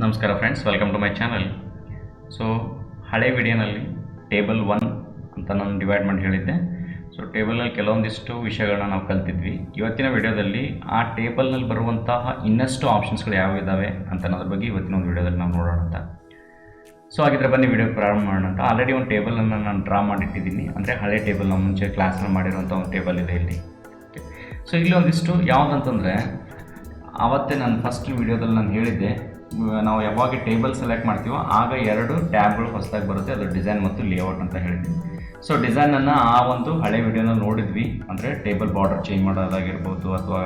ನಮಸ್ಕಾರ friends, welcome to my channel. So ಹಳೆ ವಿಡಿಯೋನಲ್ಲಿ ಟೇಬಲ್ 1 ಅಂತ ನಾನು ಡಿವೈಡ್ ಮಾಡಿ ಹೇಳಿದ್ದೆ. ಸೊ ಟೇಬಲ್ನಲ್ಲಿ ಕೆಲವೊಂದಿಷ್ಟು ವಿಷಯಗಳನ್ನ ನಾವು ಕಲ್ತಿದ್ವಿ. ಇವತ್ತಿನ ವಿಡಿಯೋದಲ್ಲಿ ಆ ಟೇಬಲ್ನಲ್ಲಿ ಬರುವಂತಹ ಇನ್ನಷ್ಟು ಆಪ್ಷನ್ಸ್ಗಳು ಯಾವಿದ್ದಾವೆ ಅಂತ ಅನ್ನೋದ್ರ ಬಗ್ಗೆ ಇವತ್ತಿನ ಒಂದು ವಿಡಿಯೋದಲ್ಲಿ ನಾವು ನೋಡೋಣ ಅಂತ. ಸೊ ಹಾಗಿದ್ರೆ ಬನ್ನಿ ವಿಡಿಯೋ ಪ್ರಾರಂಭ ಮಾಡೋಣ ಅಂತ. ಆಲ್ರೆಡಿ ಒಂದು ಟೇಬಲನ್ನು ನಾನು ಡ್ರಾ ಮಾಡಿಟ್ಟಿದ್ದೀನಿ. ಅಂದರೆ ಹಳೆ ಟೇಬಲ್ ನಾವು ಮುಂಚೆ ಕ್ಲಾಸ್ನಲ್ಲಿ ಮಾಡಿರುವಂಥ ಒಂದು ಟೇಬಲ್ ಇದೆ ಇಲ್ಲಿ. ಸೊ ಇಲ್ಲಿ ಒಂದಿಷ್ಟು ಯಾವುದಂತಂದರೆ, ಆವತ್ತೇ ನಾನು ಫಸ್ಟ್ ವಿಡಿಯೋದಲ್ಲಿ ನಾನು ಹೇಳಿದ್ದೆ, ನಾವು ಯಾವಾಗ ಟೇಬಲ್ ಸೆಲೆಕ್ಟ್ ಮಾಡ್ತೀವೋ ಆಗ 2 ಟ್ಯಾಬ್ಗಳು ಹೊಸದಾಗಿ ಬರುತ್ತೆ. ಅದು ಡಿಸೈನ್ ಮತ್ತು ಲೇಔಟ್ ಅಂತ ಹೇಳಿದ್ವಿ. ಸೊ ಡಿಸೈನನ್ನು ಆ ಒಂದು ಹಳೆ ವಿಡಿಯೋನಲ್ಲಿ ನೋಡಿದ್ವಿ. ಅಂದರೆ ಟೇಬಲ್ ಬಾರ್ಡರ್ ಚೇಂಜ್ ಮಾಡೋದಾಗಿರ್ಬೋದು, ಅಥವಾ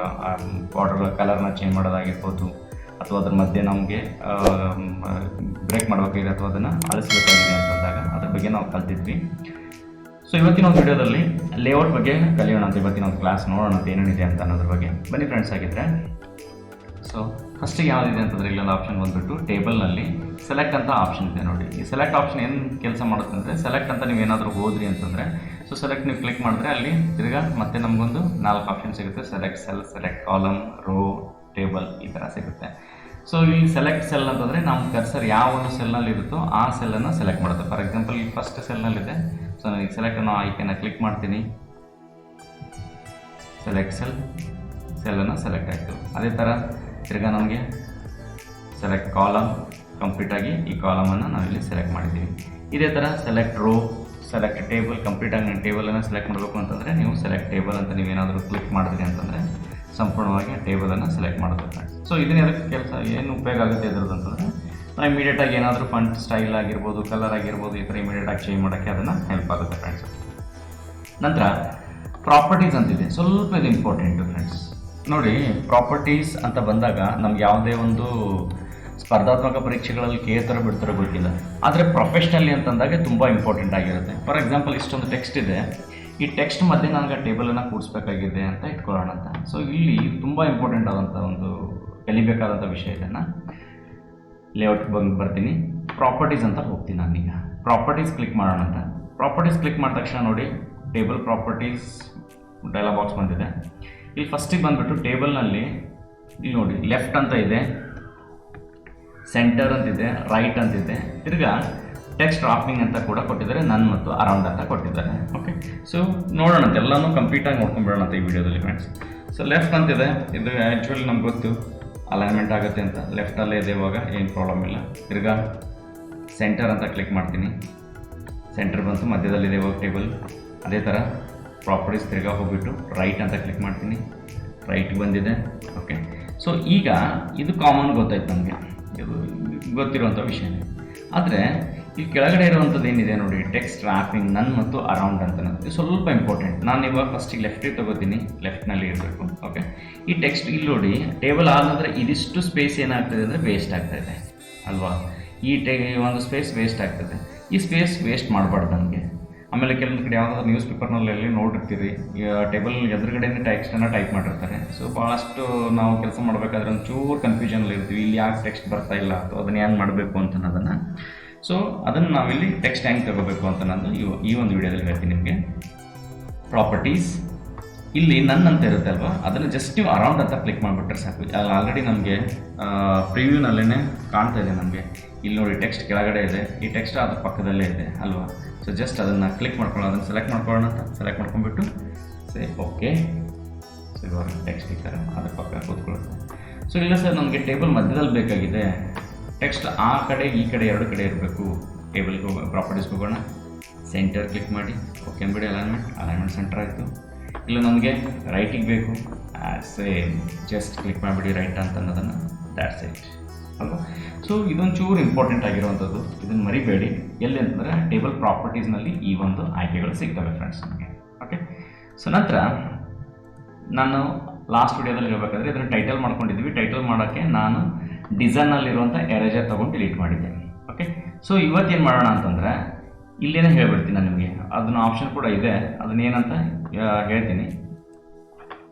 ಬಾರ್ಡರ್ ಕಲರ್ನ ಚೇಂಜ್ ಮಾಡೋದಾಗಿರ್ಬೋದು, ಅಥವಾ ಅದ್ರ ಮಧ್ಯೆ ನಮಗೆ ಬ್ರೇಕ್ ಮಾಡಬೇಕಾಗಿದೆ ಅಥವಾ ಅದನ್ನು ಅಳಿಸ್ಬೇಕಾಗಿದೆ ಅಂತಂದಾಗ ಅದ್ರ ಬಗ್ಗೆ ನಾವು ಕಲ್ತಿದ್ವಿ. ಸೊ ಇವತ್ತಿನ ಒಂದು ವಿಡಿಯೋದಲ್ಲಿ ಲೇಔಟ್ ಬಗ್ಗೆ ಕಲಿಯೋಣ ಅಂತ, ಇವತ್ತಿನ ಒಂದು ಕ್ಲಾಸ್ ನೋಡೋಣ ಅಂತ ಏನೇನಿದೆ ಅಂತ ಅನ್ನೋದ್ರ ಬಗ್ಗೆ. ಬನ್ನಿ ಫ್ರೆಂಡ್ಸ್. ಆಗಿದ್ದರೆ ಸೊ ಫಸ್ಟಿಗೆ ಯಾವುದಿದೆ ಅಂತಂದರೆ, ಇಲ್ಲೊಂದು ಆಪ್ಷನ್ ಬಂದುಬಿಟ್ಟು ಟೇಬಲ್ನಲ್ಲಿ ಸೆಲೆಕ್ಟ್ ಅಂತ ಆಪ್ಷನ್ ಇದೆ ನೋಡಿ. ಈ ಸೆಲೆಕ್ಟ್ ಆಪ್ಷನ್ ಏನು ಕೆಲಸ ಮಾಡುತ್ತೆ ಅಂದರೆ, ಸೆಲೆಕ್ಟ್ ಅಂತ ನೀವು ಏನಾದರೂ ಹೋದ್ರಿ ಅಂತಂದರೆ, ಸೊ ಸೆಲೆಕ್ಟ್ ನೀವು ಕ್ಲಿಕ್ ಮಾಡಿದ್ರೆ ಅಲ್ಲಿ ತಿರ್ಗಾ ಮತ್ತೆ ನಮಗೊಂದು 4 ಆಪ್ಷನ್ ಸಿಗುತ್ತೆ. Select cell, select column, row, table, ಈ ಥರ ಸಿಗುತ್ತೆ. ಸೊ ಈ ಸೆಲೆಕ್ಟ್ ಸೆಲ್ ಅಂತಂದರೆ ನಮ್ಮ ಕರ್ಸರ್ ಯಾವ ಒಂದು ಸೆಲ್ನಲ್ಲಿ ಇರುತ್ತೋ ಆ ಸೆಲ್ಲನ್ನು ಸೆಲೆಕ್ಟ್ ಮಾಡುತ್ತೆ. ಫಾರ್ ಎಕ್ಸಾಂಪಲ್ ಈ ಫಸ್ಟ್ ಸೆಲ್ನಲ್ಲಿದೆ. ಸೊ ನಾನು ಈಗ ಸೆಲೆಕ್ಟ್ ಅನ್ನೋ ಆಯ್ಕೆನ ಕ್ಲಿಕ್ ಮಾಡ್ತೀನಿ. ಸೆಲೆಕ್ಟ್ ಸೆಲ್ಲನ್ನು ಸೆಲೆಕ್ಟ್ ಆಯಿತು. ಅದೇ ಥರ ತಿರ್ಗಾ ನಮಗೆ ಸೆಲೆಕ್ಟ್ ಕಾಲಮ್ ಕಂಪ್ಲೀಟಾಗಿ ಈ ಕಾಲಮನ್ನು ನಾವಿಲ್ಲಿ ಸೆಲೆಕ್ಟ್ ಮಾಡಿದ್ದೀವಿ. ಇದೇ ಥರ ಸೆಲೆಕ್ಟ್ ರೋ, ಸೆಲೆಕ್ಟ್ ಟೇಬಲ್, ಕಂಪ್ಲೀಟಾಗಿ ನಾನು ಟೇಬಲನ್ನು ಸೆಲೆಕ್ಟ್ ಮಾಡಬೇಕು ಅಂತಂದರೆ ನೀವು ಸೆಲೆಕ್ಟ್ ಟೇಬಲ್ ಅಂತ ನೀವೇನಾದರೂ ಕ್ಲಿಕ್ ಮಾಡಿದ್ರಿ ಅಂತಂದರೆ ಸಂಪೂರ್ಣವಾಗಿ ಟೇಬಲನ್ನು ಸೆಲೆಕ್ಟ್ ಮಾಡೋದು. ಸೊ ಇದನ್ನ ಅದಕ್ಕೆ ಕೆಲಸ ಏನು ಉಪಯೋಗ ಆಗುತ್ತೆ ಇದ್ರದ್ದು ಅಂತಂದರೆ, ನಾವು ಇಮಿಡಿಯೇಟಾಗಿ ಏನಾದರೂ ಫಂಟ್ ಸ್ಟೈಲ್ ಆಗಿರ್ಬೋದು, ಕಲರ್ ಆಗಿರ್ಬೋದು, ಈ ಥರ ಇಮಿಡಿಯೇಟಾಗಿ ಚೇಂಜ್ ಮಾಡೋಕ್ಕೆ ಅದನ್ನು ಹೆಲ್ಪ್ ಆಗುತ್ತೆ ಫ್ರೆಂಡ್ಸ್. ನಂತರ ಪ್ರಾಪರ್ಟೀಸ್ ಅಂತಿದೆ. ಸ್ವಲ್ಪ ಇದು ಇಂಪಾರ್ಟೆಂಟು ಫ್ರೆಂಡ್ಸ್. ನೋಡಿ, ಪ್ರಾಪರ್ಟೀಸ್ ಅಂತ ಬಂದಾಗ ನಮ್ಗೆ ಯಾವುದೇ ಒಂದು ಸ್ಪರ್ಧಾತ್ಮಕ ಪರೀಕ್ಷೆಗಳಲ್ಲಿ ಕೇಳ್ತಾರೋ ಬಿಡ್ತಾರೋ ಗೊತ್ತಿಲ್ಲ, ಆದರೆ ಪ್ರೊಫೆಷ್ನಲಿ ಅಂತಂದಾಗ ತುಂಬ ಇಂಪಾರ್ಟೆಂಟ್ ಆಗಿರುತ್ತೆ. ಫಾರ್ ಎಕ್ಸಾಂಪಲ್ ಇಷ್ಟೊಂದು ಟೆಕ್ಸ್ಟ್ ಇದೆ. ಈ ಟೆಕ್ಸ್ಟ್ ಮಧ್ಯೆ ನನಗೆ ಟೇಬಲನ್ನು ಕೂಡಿಸ್ಬೇಕಾಗಿದೆ ಅಂತ ಇಟ್ಕೊಳ್ಳೋಣ ಅಂತ. ಸೊ ಇಲ್ಲಿ ತುಂಬ ಇಂಪಾರ್ಟೆಂಟ್ ಆದಂಥ ಒಂದು ಕಲಿಬೇಕಾದಂಥ ವಿಷಯ. ಇದನ್ನು ಲೇಔಟ್ ಬಂದು ಬರ್ತೀನಿ, ಪ್ರಾಪರ್ಟೀಸ್ ಅಂತ ಹೋಗ್ತೀನಿ. ನಾನೀಗ ಪ್ರಾಪರ್ಟೀಸ್ ಕ್ಲಿಕ್ ಮಾಡೋಣ ಅಂತ. ಪ್ರಾಪರ್ಟೀಸ್ ಕ್ಲಿಕ್ ಮಾಡಿದ ತಕ್ಷಣ ನೋಡಿ, ಟೇಬಲ್ ಪ್ರಾಪರ್ಟೀಸ್ ಡೈಲಾಗ್ ಬಾಕ್ಸ್ ಬಂದಿದೆ. ಇಲ್ಲಿ ಫಸ್ಟಿಗೆ ಬಂದುಬಿಟ್ಟು ಟೇಬಲ್ನಲ್ಲಿ ಇಲ್ಲಿ ನೋಡಿ ಲೆಫ್ಟ್ ಅಂತ ಇದೆ, ಸೆಂಟರ್ ಅಂತಿದೆ, ರೈಟ್ ಅಂತಿದೆ, ತಿರ್ಗಾ ಟೆಕ್ಸ್ಟ್ ರಾಪಿಂಗ್ ಅಂತ ಕೂಡ ಕೊಟ್ಟಿದ್ದಾರೆ, ನನ್ ಮತ್ತು ಅರೌಂಡ್ ಅಂತ ಕೊಟ್ಟಿದ್ದಾರೆ. ಓಕೆ, ಸೊ ನೋಡೋಣ ಅಂತ, ಎಲ್ಲನೂ ಕಂಪ್ಲೀಟಾಗಿ ನೋಡ್ಕೊಂಡ್ಬಿಡೋಣ ಅಂತ ಈ ವಿಡಿಯೋದಲ್ಲಿ ಫ್ರೆಂಡ್ಸ್. ಸೊ ಲೆಫ್ಟ್ ಅಂತಿದೆ, ಇದು ಆ್ಯಕ್ಚುಲಿ ನಮ್ಗೆ ಗೊತ್ತು ಅಲೈನ್ಮೆಂಟ್ ಆಗುತ್ತೆ ಅಂತ. ಲೆಫ್ಟಲ್ಲೇ ಇದೆ, ಇವಾಗ ಏನು ಪ್ರಾಬ್ಲಮ್ ಇಲ್ಲ. ತಿರ್ಗಾ ಸೆಂಟರ್ ಅಂತ ಕ್ಲಿಕ್ ಮಾಡ್ತೀನಿ. ಸೆಂಟರ್ ಬಂತು, ಮಧ್ಯದಲ್ಲಿದೆ ಇವಾಗ ಟೇಬಲ್. ಅದೇ ಥರ ಪ್ರಾಪರ್ಟೀಸ್ ತಿರ್ಗಾ ಹೋಗ್ಬಿಟ್ಟು ರೈಟ್ ಅಂತ ಕ್ಲಿಕ್ ಮಾಡ್ತೀನಿ. ರೈಟ್ ಬಂದಿದೆ. ಓಕೆ, ಸೊ ಈಗ ಇದು ಕಾಮನ್ ಗೊತ್ತಾಯ್ತು ನಮಗೆ, ಇದು ಗೊತ್ತಿರುವಂಥ ವಿಷಯನೇ. ಆದರೆ ಈ ಕೆಳಗಡೆ ಇರುವಂಥದ್ದು ಏನಿದೆ ನೋಡಿ, ಟೆಕ್ಸ್ಟ್ ರ್ಯಾಪಿಂಗ್ ನನ್ ಮತ್ತು ಅರೌಂಡ್ ಅಂತ, ಇದು ಸ್ವಲ್ಪ ಇಂಪಾರ್ಟೆಂಟ್. ನಾನು ಇವಾಗ ಫಸ್ಟಿಗೆ ಲೆಫ್ಟಿಗೆ ತೊಗೋತೀನಿ, ಲೆಫ್ಟ್ನಲ್ಲಿ ಇರಬೇಕು. ಓಕೆ, ಈ ಟೆಕ್ಸ್ಟ್ ಇಲ್ಲಿ ನೋಡಿ ಟೇಬಲ್ ಆದಂದರೆ ಇದಿಷ್ಟು ಸ್ಪೇಸ್ ಏನಾಗ್ತದೆ ಅಂದರೆ ವೇಸ್ಟ್ ಆಗ್ತಾಯಿದೆ ಅಲ್ವಾ. ಈ ಒಂದು ಸ್ಪೇಸ್ ವೇಸ್ಟ್ ಆಗ್ತದೆ. ಈ ಸ್ಪೇಸ್ ವೇಸ್ಟ್ ಮಾಡಬಾರ್ದು ನಮಗೆ. ಆಮೇಲೆ ಕೆಲವೊಂದು ಕಡೆ ಯಾವುದಾದ್ರು ನ್ಯೂಸ್ ಪೇಪರ್ನಲ್ಲಿ ನೋಡಿರ್ತೀರಿ, ಟೇಬಲ್ ಎದುರುಗಡೆನೇ ಟೆಕ್ಸ್ಟನ್ನು ಟೈಪ್ ಮಾಡಿರ್ತಾರೆ. ಸೊ ಭಾಳಷ್ಟು ನಾವು ಕೆಲಸ ಮಾಡಬೇಕಾದ್ರೆ ಒಂಚೂರು ಕನ್ಫ್ಯೂಷನಲ್ಲಿ ಇರ್ತೀವಿ, ಇಲ್ಲಿ ಯಾಕೆ ಟೆಕ್ಸ್ಟ್ ಬರ್ತಾ ಇಲ್ಲ ಅಥವಾ ಅದನ್ನು ಹೆಂಗೆ ಮಾಡಬೇಕು ಅಂತ ಅನ್ನೋದನ್ನು. ಸೊ ಅದನ್ನು ನಾವಿಲ್ಲಿ ಟೆಕ್ಸ್ಟ್ ಹೆಂಗೆ ತಗೋಬೇಕು ಅಂತ ನಾನು ಈ ಒಂದು ವಿಡಿಯೋದಲ್ಲಿ ಹೇಳ್ತೀನಿ ನಿಮಗೆ. ಪ್ರಾಪರ್ಟೀಸ್ ಇಲ್ಲಿ ನನ್ ಅಂತ ಇರುತ್ತೆ ಅಲ್ವಾ, ಅದನ್ನು ಜಸ್ಟ್ ನೀವು ಅರೌಂಡ್ ಅಂತ ಕ್ಲಿಕ್ ಮಾಡಿಬಿಟ್ರೆ ಸಾಕು. ಅಲ್ಲಿ ಆಲ್ರೆಡಿ ನಮಗೆ ಪ್ರಿವ್ಯೂನಲ್ಲೇ ಕಾಣ್ತಾ ಇದೆ ನಮಗೆ. ಇಲ್ಲಿ ನೋಡಿ ಟೆಕ್ಸ್ಟ್ ಕೆಳಗಡೆ ಇದೆ, ಈ ಟೆಕ್ಸ್ಟ್ ಅದ್ರ ಪಕ್ಕದಲ್ಲೇ ಇದೆ ಅಲ್ವಾ. ಸೊ ಜಸ್ಟ್ ಅದನ್ನು ಕ್ಲಿಕ್ ಮಾಡ್ಕೊಳ್ಳೋಣ, ಅದನ್ನು ಸೆಲೆಕ್ಟ್ ಮಾಡ್ಕೊಳ್ಳೋಣ ಅಂತ ಸೆಲೆಕ್ಟ್ ಮಾಡ್ಕೊಂಡ್ಬಿಟ್ಟು ಓಕೆ. ಸೊ ಇವಾಗ ಟೆಕ್ಸ್ಟ್ ಈ ಥರ ಅದ್ರ ಪಕ್ಕ ಕೂತ್ಕೊಳ್ಳುತ್ತೆ. ಸೊ ಇಲ್ಲ ಸರ್, ನಮಗೆ ಟೇಬಲ್ ಮಧ್ಯದಲ್ಲಿ ಬೇಕಾಗಿದೆ, ಟೆಕ್ಸ್ಟ್ ಆ ಕಡೆ ಈ ಕಡೆ 2 ಕಡೆ ಇರಬೇಕು. ಟೇಬಲ್ಗೆ ಪ್ರಾಪರ್ಟೀಸ್ಗೆ ಹೋಗೋಣ, ಸೆಂಟರ್ ಕ್ಲಿಕ್ ಮಾಡಿ. ಓಕೆ ಅಂದ್ಬಿಡಿ, ಅಲೈನ್ಮೆಂಟ್ ಸೆಂಟರ್ ಆಯಿತು. ಇಲ್ಲ ನನಗೆ ರೈಟಿಗೆ ಬೇಕು, ಸೇಮ್ ಜಸ್ಟ್ ಕ್ಲಿಕ್ ಮಾಡಿಬಿಡಿ ರೈಟ್ ಅಂತ ಅನ್ನೋದನ್ನು, ದ್ಯಾಟ್ಸ್ ಇಟ್ ಅಲ್ವಾ. ಸೊ ಇದೊಂದು ಚೂರು ಇಂಪಾರ್ಟೆಂಟ್ ಆಗಿರುವಂಥದ್ದು, ಇದನ್ನು ಮರಿಬೇಡಿ. ಎಲ್ಲಿ ಅಂತಂದರೆ ಟೇಬಲ್ ಪ್ರಾಪರ್ಟೀಸ್ನಲ್ಲಿ ಈ ಒಂದು ಆಯ್ಕೆಗಳು ಸಿಗ್ತವೆ ಫ್ರೆಂಡ್ಸ್ ನಮಗೆ. ಓಕೆ, ಸೊ ನಂತರ ನಾನು ಲಾಸ್ಟ್ ವಿಡಿಯೋದಲ್ಲಿ ಹೇಳಬೇಕಾದ್ರೆ ಇದನ್ನು ಟೈಟಲ್ ಮಾಡ್ಕೊಂಡಿದ್ವಿ. ಟೈಟಲ್ ಮಾಡೋಕ್ಕೆ ನಾನು ಡಿಸೈನಲ್ಲಿರುವಂಥ ಎರೇಜರ್ ತೊಗೊಂಡು ಡಿಲೀಟ್ ಮಾಡಿದ್ದೆ. ಓಕೆ, ಸೊ ಇವತ್ತೇನು ಮಾಡೋಣ ಅಂತಂದರೆ, ಇಲ್ಲೇನೇ ಹೇಳ್ಬಿಡ್ತೀನಿ ನಾನು ನಿಮಗೆ, ಅದನ್ನ ಆಪ್ಷನ್ ಕೂಡ ಇದೆ, ಅದನ್ನೇನಂತ ಹೇಳ್ತೀನಿ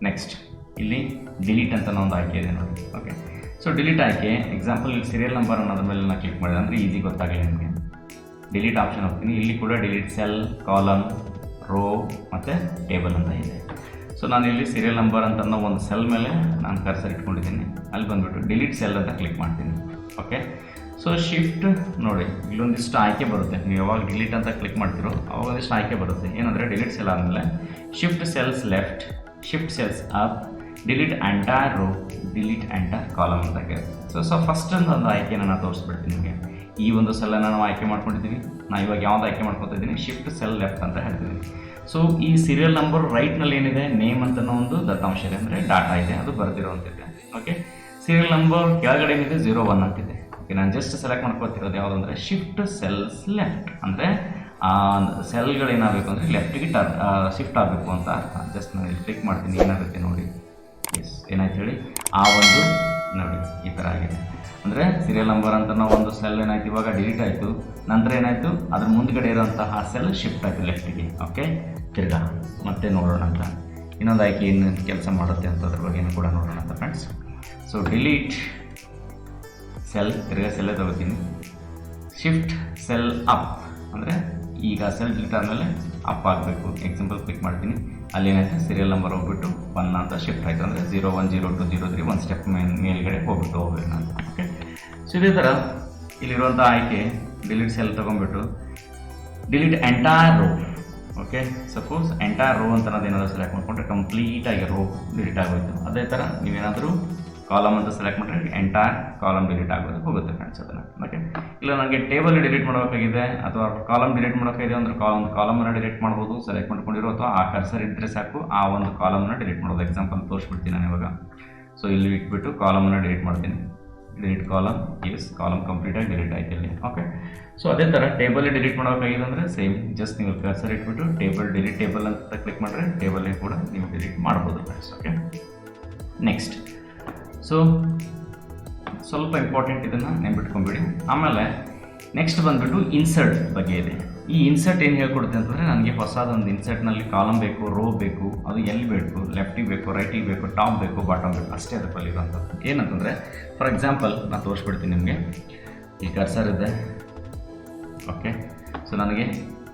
ನೆಕ್ಸ್ಟ್. ಇಲ್ಲಿ ಡಿಲೀಟ್ ಅಂತ ಒಂದು ಆಯ್ಕೆ ಇದೆ ನೋಡಿ. ಓಕೆ, ಸೊ ಡಿಲೀಟ್ ಆಯ್ಕೆ ಎಕ್ಸಾಂಪಲ್ ಇಲ್ಲಿ ಸೀರಿಯಲ್ ನಂಬರ್ ಅನ್ನೋದ್ರ ಮೇಲೆ ನಾನು ಕ್ಲಿಕ್ ಮಾಡಿದೆ ಅಂದರೆ ಈಸಿ ಗೊತ್ತಾಗಲಿ ನಿಮಗೆ. ಡಿಲೀಟ್ ಆಪ್ಷನ್ ಹೋಗ್ತೀನಿ. ಇಲ್ಲಿ ಕೂಡ ಡಿಲೀಟ್ ಸೆಲ್, ಕಾಲಮ್, ರೋ ಮತ್ತು ಟೇಬಲ್ ಅಂತ ಇದೆ. ಸೊ ನಾನು ಇಲ್ಲಿ ಸೀರಿಯಲ್ ನಂಬರ್ ಅಂತ ಒಂದು ಸೆಲ್ ಮೇಲೆ ನಾನು ಕರ್ಸರ್ ಇಟ್ಕೊಂಡಿದ್ದೀನಿ. ಅಲ್ಲಿ ಬಂದುಬಿಟ್ಟು ಡಿಲೀಟ್ ಸೆಲ್ ಅಂತ ಕ್ಲಿಕ್ ಮಾಡ್ತೀನಿ. ಓಕೆ, ಸೊ ಶಿಫ್ಟ್ ನೋಡಿ ಇಲ್ಲೊಂದಿಷ್ಟು ಆಯ್ಕೆ ಬರುತ್ತೆ, ನೀವು ಯಾವಾಗ ಡಿಲೀಟ್ ಅಂತ ಕ್ಲಿಕ್ ಮಾಡ್ತೀರೋ ಅವಾಗ ಒಂದಿಷ್ಟು ಆಯ್ಕೆ ಬರುತ್ತೆ. ಏನಂದರೆ ಡಿಲೀಟ್ ಸೆಲ್ ಆದಮೇಲೆ shift cells left, shift cells up, delete entire row, delete entire column ಅಂತ ಕೇಳುತ್ತೆ. ಸೊ ಫಸ್ಟ್ ಒಂದು ಆಯ್ಕೆನ ನಾನು ತೋರಿಸ್ಬಿಡ್ತೀನಿ ನಿಮಗೆ. ಈ ಒಂದು ಸೆಲ್ಲನ್ನು ನಾವು ಆಯ್ಕೆ ಮಾಡ್ಕೊಂಡಿದ್ದೀವಿ. ನಾನು ಇವಾಗ ಯಾವ್ದು ಆಯ್ಕೆ ಮಾಡ್ಕೊತಾ ಇದ್ದೀನಿ, ಶಿಫ್ಟ್ ಸೆಲ್ ಲೆಫ್ಟ್ ಅಂತ ಹೇಳ್ತಿದ್ದೀನಿ. ಸೊ ಈ ಸೀರಿಯಲ್ ನಂಬರ್ ರೈಟ್ನಲ್ಲಿ ಏನಿದೆ, ನೇಮ್ ಅಂತ ಒಂದು ದತ್ತಾಂಶ ಇದೆ, ಅಂದರೆ ಡಾಟಾ ಇದೆ, ಅದು ಬರೆದಿರೋಂತಿದೆ. ಓಕೆ, ಸೀರಿಯಲ್ ನಂಬರ್ ಕೆಳಗಡೆ ಏನಿದೆ 01 ಅಂತಿದೆ. ಓಕೆ, ನಾನು ಜಸ್ಟ್ ಸೆಲೆಕ್ಟ್ ಮಾಡ್ಕೊತಿರೋದು ಯಾವುದು ಅಂದರೆ ಶಿಫ್ಟ್ ಸೆಲ್ಸ್ ಲೆಫ್ಟ್, ಅಂದರೆ ಸೆಲ್ಗಳೇನಾಗಬೇಕು ಅಂದರೆ ಲೆಫ್ಟಿಗೆ ಶಿಫ್ಟ್ ಆಗಬೇಕು ಅಂತ ಅರ್ಥ. ಜಸ್ಟ್ ನಾನು ಇಲ್ಲಿ ಕ್ಲಿಕ್ ಮಾಡ್ತೀನಿ, ಏನಾಗುತ್ತೆ ನೋಡಿ. ಎಸ್, ಏನಾಯ್ತು ಹೇಳಿ, ಆ ಒಂದು ನೋಡಿ ಈ ಥರ ಆಗಿದೆ. ಅಂದರೆ ಸೀರಿಯಲ್ ನಂಬರ್ ಅಂತ ನಾವು ಒಂದು ಸೆಲ್ ಏನಾಯ್ತು ಇವಾಗ ಡಿಲೀಟ್ ಆಯಿತು, ನಂತರ ಏನಾಯಿತು ಅದ್ರ ಮುಂದ್ಗಡೆ ಇರೋಂತಹ ಸೆಲ್ ಶಿಫ್ಟ್ ಆಯಿತು ಲೆಫ್ಟಿಗೆ. ಓಕೆ, ತಿರ್ಗಾ ಮತ್ತೆ ನೋಡೋಣ ಅಂತ ಇನ್ನೊಂದು ಆಯ್ಕೆ ಏನು ಕೆಲಸ ಮಾಡುತ್ತೆ ಅಂತ ಅದ್ರ ಬಗ್ಗೆ ಕೂಡ ನೋಡೋಣ ಅಂತ ಫ್ರೆಂಡ್ಸ್. ಸೊ ಡಿಲೀಟ್ ಸೆಲ್, ತಿರ್ಗಾ ಸೆಲ್ಲೇ ತಗೋತೀನಿ. ಶಿಫ್ಟ್ ಸೆಲ್ ಅಪ್ ಅಂದರೆ ಈಗ ಸೆಲ್ ಡಿಲೀಟ್ ಆದಮೇಲೆ ಅಪ್ ಆಗಬೇಕು. ಎಕ್ಸಾಂಪಲ್ ಕ್ಲಿಕ್ ಮಾಡ್ತೀನಿ, ಅಲ್ಲಿ ಏನಾಯ್ತು ಸೀರಿಯಲ್ ನಂಬರ್ ಹೋಗ್ಬಿಟ್ಟು 1 ಅಂತ ಶಿಫ್ಟ್ ಆಯಿತು, ಅಂದರೆ 01, 02, 03 ಒಂದು ಸ್ಟೆಪ್ ಮೇಲ್ಗಡೆ ಹೋಗ್ಬೇಕು ನಾನು. ಓಕೆ, ಸೊ ಇದೇ ಥರ ಇಲ್ಲಿರುವಂಥ ಆಯ್ಕೆ ಡಿಲೀಟ್ ಸೆಲ್ ತೊಗೊಂಡ್ಬಿಟ್ಟು delete entire row. Okay, suppose entire row ಅಂತ ಏನಾದರೂ ಸೆಲೆಕ್ಟ್ ಮಾಡಿಕೊಂಡ್ರೆ ಕಂಪ್ಲೀಟಾಗಿ ರೋ ಡಿಲೀಟ್ ಆಗೋಯ್ತು. ಅದೇ ಥರ ನೀವೇನಾದರೂ ಕಾಲಮ್ ಅಂತ ಸೆಲೆಕ್ಟ್ ಮಾಡಿದ್ರೆ ಎಂಟೈರ್ ಕಾಲಮ್ ಡಿಲೀಟ್ ಆಗೋದು ಹೋಗುತ್ತೆ ಫ್ರೆಂಡ್ಸ್ ಅದನ್ನು. ಓಕೆ, ಇಲ್ಲ ನನಗೆ ಟೇಬಲ್ ಡಿಲೀಟ್ ಮಾಡಬೇಕಾಗಿದೆ ಅಥವಾ ಕಾಲಮ್ ಡಿಲೀಟ್ ಮಾಡೋಕ್ಕಾಗಿದೆ ಅಂದರೆ ಒಂದು ಕಾಲಮನ್ನು ಡಿಲೀಟ್ ಮಾಡ್ಬೋದು ಸೆಲೆಕ್ಟ್ ಮಾಡ್ಕೊಂಡಿರೋ, ಅಥವಾ ಆ ಕರ್ಸರ್ ಇದ್ದರೆ ಸಾಕು ಆ ಒಂದು ಕಾಲಮನ್ನು ಡಿಲೀಟ್ ಮಾಡೋದು. ಎಕ್ಸಾಂಪಲ್ ತೋರಿಸ್ಬಿಡ್ತೀನಿ ನಾನು ಇವಾಗ. ಸೊ ಇಲ್ಲಿ ಇಟ್ಬಿಟ್ಟು ಕಾಲಮನ್ನು ಡಿಲೀಟ್ ಮಾಡ್ತೀನಿ, ಡಿಲೀಟ್ ಕಾಲಮ್. ಎಸ್, ಕಾಲಮ್ ಕಂಪ್ಲೀಟಾಗಿ ಡಿಲೀಟ್ ಆಯ್ತು ಇಲ್ಲಿ. ಓಕೆ, ಸೊ ಅದೇ ಥರ ಟೇಬಲ್ ಡಿಲೀಟ್ ಮಾಡೋಕ್ಕಾಗಿದೆ ಅಂದರೆ ಸೇಮ್, ಜಸ್ಟ್ ನೀವು ಕರ್ಸರ್ ಇಟ್ಬಿಟ್ಟು ಟೇಬಲ್ ಡಿಲೀಟ್ ಟೇಬಲ್ ಅಂತ ಕ್ಲಿಕ್ ಮಾಡಿದ್ರೆ ಟೇಬಲ್ಲೇ ಕೂಡ ನೀವು ಡಿಲೀಟ್ ಮಾಡ್ಬೋದು ಫ್ರೆಂಡ್ಸ್. ಓಕೆ, ನೆಕ್ಸ್ಟ್ ಸೊ ಸ್ವಲ್ಪ ಇಂಪಾರ್ಟೆಂಟ್, ಇದನ್ನು ನೆನ್ಬಿಟ್ಕೊಂಬಿಡಿ. ಆಮೇಲೆ ನೆಕ್ಸ್ಟ್ ಬಂದುಬಿಟ್ಟು ಇನ್ಸರ್ಟ್ ಬಗ್ಗೆ ಇದೆ. ಈ ಇನ್ಸರ್ಟ್ ಏನು ಹೇಳ್ಕೊಡುತ್ತೆ ಅಂತಂದರೆ, ನನಗೆ ಹೊಸದೊಂದು ಇನ್ಸರ್ಟ್ನಲ್ಲಿ ಕಾಲಮ್ ಬೇಕು, ರೋ ಬೇಕು, ಅದು ಎಲ್ಲಿ ಬೇಕು, ಲೆಫ್ಟಿಗೆ ಬೇಕು, ರೈಟಿಗೆ ಬೇಕು, ಟಾಪ್ ಬೇಕು, ಬಾಟಮ್ ಬೇಕು, ಅಷ್ಟೇ ಅದರಲ್ಲಿ ಇರೋಂಥದ್ದು. ಏನಂತಂದರೆ ಫಾರ್ ಎಕ್ಸಾಂಪಲ್ ನಾನು ತೋರಿಸ್ಬಿಡ್ತೀನಿ ನಿಮಗೆ. ಈ ಕರ್ಸರ್ ಇದೆ. ಓಕೆ, ಸೊ ನನಗೆ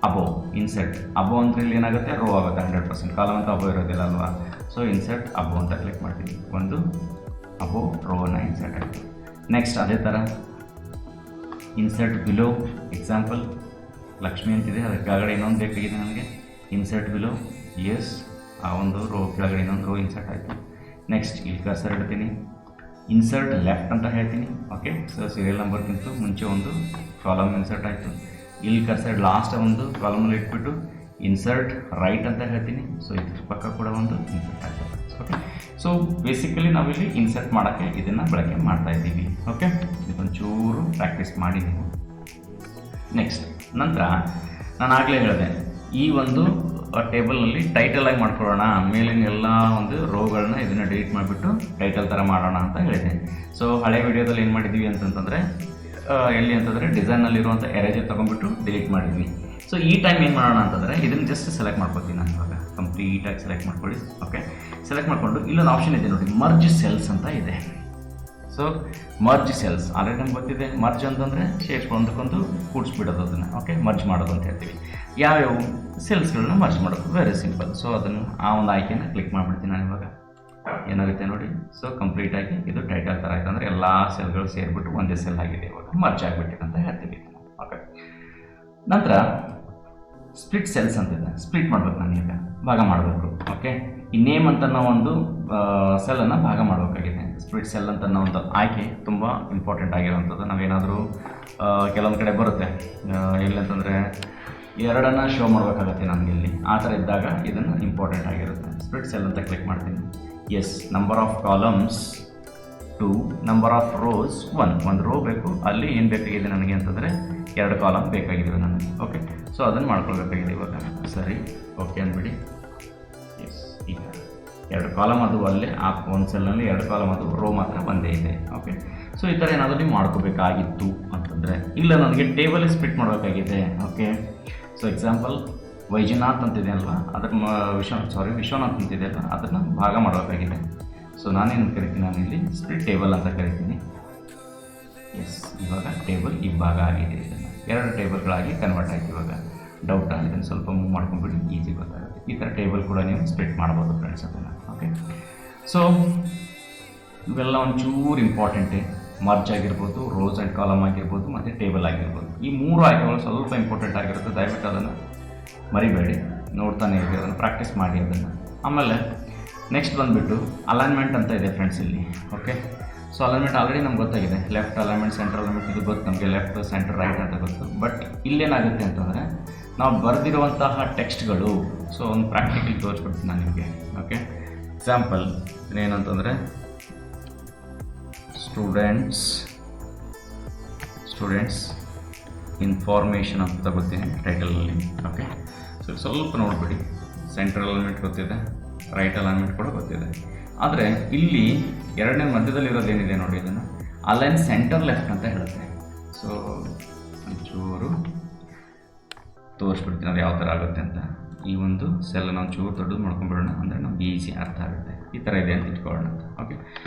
ಅಬೋ ಇನ್ಸರ್ಟ್ ಅಬೋ ಅಂದರೆ ಇಲ್ಲಿ ಏನಾಗುತ್ತೆ ರೋ ಆಗುತ್ತೆ 100%. ಕಾಲಮ್ ಅಂತ ಅಬೋ ಇರೋದಿಲ್ಲ ಅಲ್ವಾ. ಸೊ ಇನ್ಸರ್ಟ್ ಅಬೋ ಅಂತ ಕ್ಲಿಕ್ ಮಾಡ್ತೀನಿ, ಒಂದು ಅಬೋ ರೋನ ಇನ್ಸರ್ಟ್ ಆಯಿತು. ನೆಕ್ಸ್ಟ್ ಅದೇ ಥರ ಇನ್ಸರ್ಟ್ ಬಿಲೋ. ಎಕ್ಸಾಂಪಲ್ ಲಕ್ಷ್ಮಿ ಅಂತಿದೆ, ಅದಕ್ಕೆ ಕೆಳಗಡೆ ಇನ್ನೊಂದು ಬೇಕಾಗಿದೆ ನನಗೆ, ಇನ್ಸರ್ಟ್ ಬಿಲೋ. ಎಸ್, ಆ ಒಂದು ರೋ ಕೆಳಗಡೆ ಇನ್ನೊಂದು ರೋ ಇನ್ಸರ್ಟ್ ಆಯಿತು. ನೆಕ್ಸ್ಟ್ ಇಲ್ಲಿ ಕರ್ಸರ್ ಇಡ್ತೀನಿ, ಇನ್ಸರ್ಟ್ ಲೆಫ್ಟ್ ಅಂತ ಹೇಳ್ತೀನಿ. ಓಕೆ, ಸೊ ಸೀರಿಯಲ್ ನಂಬರ್ಗಿಂತ ಮುಂಚೆ ಒಂದು ಕಾಲಮ್ ಇನ್ಸರ್ಟ್ ಆಯಿತು. ಇಲ್ಲಿ ಕರ್ಸರ್ ಲಾಸ್ಟ್ ಒಂದು ಕಾಲಮಲ್ಲಿ ಇಟ್ಬಿಟ್ಟು ಇನ್ಸರ್ಟ್ ರೈಟ್ ಅಂತ ಹೇಳ್ತೀನಿ. ಸೊ ಇದ್ರ ಪಕ್ಕ ಕೂಡ ಒಂದು ಇನ್ಸರ್ಟ್ ಆಯಿತು. ಓಕೆ, ಸೊ ಬೇಸಿಕಲಿ ನಾವಿಲ್ಲಿ ಇನ್ಸರ್ಟ್ ಮಾಡೋಕ್ಕೆ ಇದನ್ನು ಬಳಕೆ ಮಾಡ್ತಾ ಇದ್ದೀವಿ. ಓಕೆ, ಇದೊಂಚೂರು ಪ್ರಾಕ್ಟೀಸ್ ಮಾಡಿ ನೀವು. ನೆಕ್ಸ್ಟ್ ನಂತರ ನಾನು ಆಗಲೇ ಹೇಳಿದೆ, ಈ ಒಂದು ಟೇಬಲ್ನಲ್ಲಿ ಟೈಟಲಾಗಿ ಮಾಡ್ಕೊಳ್ಳೋಣ, ಮೇಲಿನ ಎಲ್ಲ ಒಂದು ರೋಗಳನ್ನ ಇದನ್ನು ಡಿಲೀಟ್ ಮಾಡಿಬಿಟ್ಟು ಟೈಟಲ್ ಥರ ಮಾಡೋಣ ಅಂತ ಹೇಳಿದೆ. ಸೊ ಹಳೆ ವಿಡಿಯೋದಲ್ಲಿ ಏನು ಮಾಡಿದ್ದೀವಿ ಅಂತಂತಂದರೆ, ಎಲ್ಲಿ ಅಂತಂದರೆ ಡಿಸೈನಲ್ಲಿರುವಂಥ ಎರೇಜರ್ ತೊಗೊಂಡ್ಬಿಟ್ಟು ಡಿಲೀಟ್ ಮಾಡಿದ್ವಿ. ಸೊ ಈ ಟೈಮ್ ಏನು ಮಾಡೋಣ ಅಂತಂದರೆ, ಇದನ್ನು ಜಸ್ಟ್ ಸೆಲೆಕ್ಟ್ ಮಾಡ್ಕೊತೀನಿ ನಾನು ಇವಾಗ. ಕಂಪ್ಲೀಟಾಗಿ ಸೆಲೆಕ್ಟ್ ಮಾಡ್ಕೊಳ್ಳಿ. ಓಕೆ, ಸೆಲೆಕ್ಟ್ ಮಾಡಿಕೊಂಡು ಇಲ್ಲೊಂದು ಆಪ್ಷನ್ ಇದೆ ನೋಡಿ, ಮರ್ಜ್ ಸೆಲ್ಸ್ ಅಂತ ಇದೆ. ಸೊ ಮರ್ಜ್ ಸೆಲ್ಸ್ ಆಲ್ರೆಡಿ ನಮ್ಗೆ ಗೊತ್ತಿದೆ. ಮರ್ಜ್ ಅಂತಂದರೆ ಒಂದಕ್ಕೊಂದು ಕೂಡಿಸ್ಬಿಡೋದು ಅದನ್ನು. ಓಕೆ, ಮರ್ಜ್ ಮಾಡೋದು ಅಂತ ಹೇಳ್ತೀವಿ. ಯಾವ್ಯಾವ ಸೆಲ್ಸ್ಗಳನ್ನ ಮರ್ಜ್ ಮಾಡೋದು, ವೆರಿ ಸಿಂಪಲ್. ಸೊ ಅದನ್ನು ಆ ಒಂದು ಆಯ್ಕೆನ ಕ್ಲಿಕ್ ಮಾಡಿಬಿಡ್ತೀನಿ ನಾನು ಇವಾಗ. ಏನಾಗುತ್ತೆ ನೋಡಿ, ಸೊ ಕಂಪ್ಲೀಟಾಗಿ ಇದು ಟೈಟಲ್ ಥರ ಆಯಿತು, ಅಂದರೆ ಎಲ್ಲ ಸೆಲ್ಗಳು ಸೇರಿಬಿಟ್ಟು ಒಂದೇ ಸೆಲ್ ಆಗಿದೆ, ಇವಾಗ ಮರ್ಜ್ ಆಗಿಬಿಟ್ಟಿದೆ ಅಂತ ಹೇಳ್ತೀವಿ. ಓಕೆ, ನಂತರ ಸ್ಪ್ಲಿಟ್ ಸೆಲ್ಸ್ ಅಂತಿದೆ. ಸ್ಪ್ಲಿಟ್ ಮಾಡಬೇಕು, ನಾನೀಗ ಭಾಗ ಮಾಡಬೇಕು. ಓಕೆ, ಈ ನೇಮ್ ಅಂತ ನಾವು ಒಂದು ಸೆಲ್ಲನ್ನು ಭಾಗ ಮಾಡಬೇಕಾಗಿದೆ. ಸ್ಪ್ಲಿಟ್ ಸೆಲ್ ಅಂತ ಒಂದು ಆಯ್ಕೆ ತುಂಬ ಇಂಪಾರ್ಟೆಂಟ್ ಆಗಿರೋವಂಥದ್ದು. ನಾವೇನಾದರೂ ಕೆಲವೊಂದು ಕಡೆ ಬರುತ್ತೆ, ಎಲ್ಲಿ ಅಂತಂದರೆ ಎರಡನ್ನು ಶೋ ಮಾಡಬೇಕಾಗತ್ತೆ ನನಗೆ ಇಲ್ಲಿ. ಆ ಥರ ಇದ್ದಾಗ ಇದನ್ನು ಇಂಪಾರ್ಟೆಂಟ್ ಆಗಿರುತ್ತೆ. ಸ್ಪ್ಲಿಟ್ ಸೆಲ್ ಅಂತ ಕ್ಲಿಕ್ ಮಾಡ್ತೀನಿ. Yes, number of columns 2, number of rows 1. ಒಂದು ರೋ ಬೇಕು, ಅಲ್ಲಿ ಏನು ಬೇಕಾಗಿದೆ ನನಗೆ ಅಂತಂದರೆ 2 ಕಾಲಮ್ ಬೇಕಾಗಿದ್ದಾವೆ ನನಗೆ. ಓಕೆ, ಸೊ ಅದನ್ನು ಮಾಡ್ಕೊಳ್ಬೇಕಾಗಿದೆ ಇವಾಗ. ಸರಿ, ಓಕೆ ಅಂದ್ಬಿಡಿ. ಎಸ್, ಈಗ 2 ಕಾಲಮ್ ಅದು ಅಲ್ಲೇ, ಆ ಒಂದು ಸೆಲ್ನಲ್ಲಿ 2 ಕಾಲಮ್ ಅದು, ರೋ ಮಾತ್ರ ಒಂದೇ ಇದೆ. ಓಕೆ, ಸೊ ಈ ಥರ ಏನಾದರೂ ನೀವು ಮಾಡ್ಕೋಬೇಕಾಗಿತ್ತು ಅಂತಂದರೆ, ಇಲ್ಲ ನನಗೆ ಟೇಬಲ್ ಸ್ಪ್ಲಿಟ್ ಮಾಡಬೇಕಾಗಿದೆ. ಓಕೆ, ಸೊ ಎಕ್ಸಾಂಪಲ್ ವೈಜನಾಥ್ ಅಂತಿದೆ ಅಲ್ವಾ, ಅದರ ವಿಶ್ವನಾಥ್ ಅಂತಿದೆ ಅಲ್ವಾ, ಅದನ್ನು ಭಾಗ ಮಾಡಬೇಕಾಗಿದೆ. ಸೊ ನಾನೇನು ಕರಿತೀನಿ, ನಾನಿಲ್ಲಿ ಸ್ಪ್ಲಿಟ್ ಟೇಬಲ್ ಅಂತ ಕರಿತೀನಿ. ಎಸ್, ಇವಾಗ ಟೇಬಲ್ ಈ ಭಾಗ ಆಗಿದೆ. ಇದನ್ನು 2 ಟೇಬಲ್ಗಳಾಗಿ ಕನ್ವರ್ಟ್ ಆಯಿತು. ಇವಾಗ ಡೌಟಾ, ಇದನ್ನು ಸ್ವಲ್ಪ ಮೂವ್ ಮಾಡ್ಕೊಂಡ್ಬಿಟ್ಟು ಈಸಿ ಗೊತ್ತಾಗುತ್ತೆ. ಈ ಥರ ಟೇಬಲ್ ಕೂಡ ನೀವು ಸ್ಪ್ಲಿಟ್ ಮಾಡ್ಬೋದು ಫ್ರೆಂಡ್ಸ್ ಅದನ್ನು. ಓಕೆ, ಸೊ ಇವೆಲ್ಲ ಒಂಚೂರು ಇಂಪಾರ್ಟೆಂಟೇ. ಮರ್ಜ್ ಆಗಿರ್ಬೋದು, ರೋಸ್ ಆ್ಯಂಡ್ ಕಾಲಮ್ ಆಗಿರ್ಬೋದು, ಮತ್ತು ಟೇಬಲ್ ಆಗಿರ್ಬೋದು. ಈ 3 ಆಯ್ಕೆಗಳು ಸ್ವಲ್ಪ ಇಂಪಾರ್ಟೆಂಟ್ ಆಗಿರುತ್ತೆ. ದಯವಿಟ್ಟು ಅದನ್ನು ಮರಿಬೇಡಿ, ನೋಡ್ತಾನೆ ಇರಿ, ಅದನ್ನು ಪ್ರಾಕ್ಟೀಸ್ ಮಾಡಿ ಅದನ್ನು. ಆಮೇಲೆ ನೆಕ್ಸ್ಟ್ ಬಂದುಬಿಟ್ಟು ಅಲೈನ್ಮೆಂಟ್ ಅಂತ ಇದೆ ಫ್ರೆಂಡ್ಸ್ ಇಲ್ಲಿ. ಓಕೆ, ಸೊ ಅಲೈನ್ಮೆಂಟ್ ಆಲ್ರೆಡಿ ನಮ್ಗೆ ಗೊತ್ತಾಗಿದೆ. ಲೆಫ್ಟ್ ಅಲೈನ್ಮೆಂಟ್, ಸೆಂಟ್ರಲ್ ಅಲೈನ್ಮೆಂಟ್ ಇದು ಗೊತ್ತು ನಮಗೆ, ಲೆಫ್ಟ್ ಸೆಂಟರ್ ರೈಟ್ ಅಂತ ಗೊತ್ತು. ಬಟ್ ಇಲ್ಲೇನಾಗುತ್ತೆ ಅಂತಂದರೆ ನಾವು ಬರೆದಿರುವಂತಹ ಟೆಕ್ಸ್ಟ್ಗಳು, ಸೊ ಒಂದು ಪ್ರಾಕ್ಟಿಕಲ್ ತೋರಿಸ್ಬಿಡ್ತೀನಿ ನಾನು ನಿಮಗೆ. ಓಕೆ, ಎಕ್ಸಾಂಪಲ್ ಏನಂತಂದರೆ ಸ್ಟೂಡೆಂಟ್ಸ್ ಇನ್ಫಾರ್ಮೇಷನ್ ಅಂತ ತಗೋತೀನಿ ಟೈಟಲಲ್ಲಿ. ಓಕೆ, ಸೊ ಸ್ವಲ್ಪ ನೋಡಿಬಿಡಿ, ಸೆಂಟ್ರಲ್ ಅಲೈನ್ಮೆಂಟ್ ಗೊತ್ತಿದೆ, ರೈಟ್ ಅಲೈನ್ಮೆಂಟ್ ಕೂಡ ಗೊತ್ತಿದೆ. ಆದರೆ ಇಲ್ಲಿ ಎರಡನೇ ಮಧ್ಯದಲ್ಲಿರೋದೇನಿದೆ ನೋಡಿ, ಇದನ್ನು ಅಲೈನ್ ಸೆಂಟರ್ ಲೆಫ್ಟ್ ಅಂತ ಹೇಳುತ್ತೆ. ಸೊ ಒಂಚೂರು ತೋರಿಸ್ಬಿಡ್ತೀನಿ ಅದು ಯಾವ ಥರ ಆಗುತ್ತೆ ಅಂತ. ಈ ಒಂದು ಸೆಲ್ಲನ್ನು ಒಂಚೂರು ದೊಡ್ಡದು ಮಾಡ್ಕೊಂಡ್ಬಿಡೋಣ, ಅಂದರೆ ನಮ್ಗೆ ಈಸಿ ಅರ್ಥ ಆಗುತ್ತೆ. ಈ ಥರ ಇದೆ ಅಂತ ಇಟ್ಕೊಳ್ಳೋಣ ಅಂತ. ಓಕೆ,